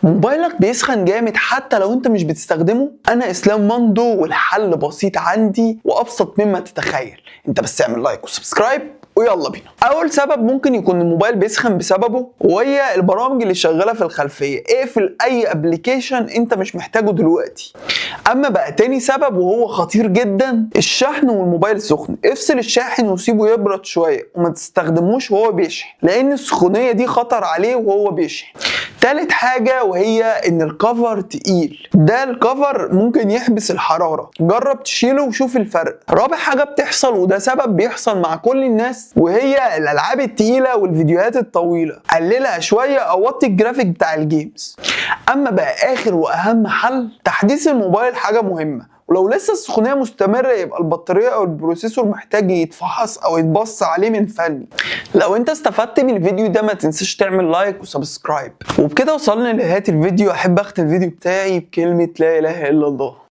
موبايلك بيسخن جامد حتى لو انت مش بتستخدمه؟ انا اسلام مندو والحل بسيط عندي وابسط مما تتخيل. انت بس اعمل لايك وسبسكرايب ويلا بينا. اول سبب ممكن يكون الموبايل بيسخن بسببه وهي البرامج اللي شغاله في الخلفيه. اقفل اي ابلكيشن انت مش محتاجه دلوقتي. اما بقى تاني سبب وهو خطير جدا، الشحن والموبايل سخن. افصل الشاحن وسيبه يبرد شويه وما تستخدموش وهو بيشحن، لان السخونيه دي خطر عليه وهو بيشحن. تالت حاجة وهي ان الكفر تقيل، ده الكفر ممكن يحبس الحرارة، جرب تشيله وشوف الفرق. رابع حاجة بتحصل وده سبب بيحصل مع كل الناس وهي الالعاب التقيلة والفيديوهات الطويلة، قللها شوية او وطي الجرافيك بتاع الجيمز. اما بقى اخر واهم حل، تحديث الموبايل حاجة مهمة، ولو لسه السخونيه مستمره يبقى البطاريه او البروسيسور محتاج يتفحص او يتبص عليه من فني. لو انت استفدت من الفيديو ده ما تنساش تعمل لايك وسبسكرايب. وبكده وصلنا لنهايه الفيديو. احب اختم الفيديو بتاعي بكلمه لا اله الا الله.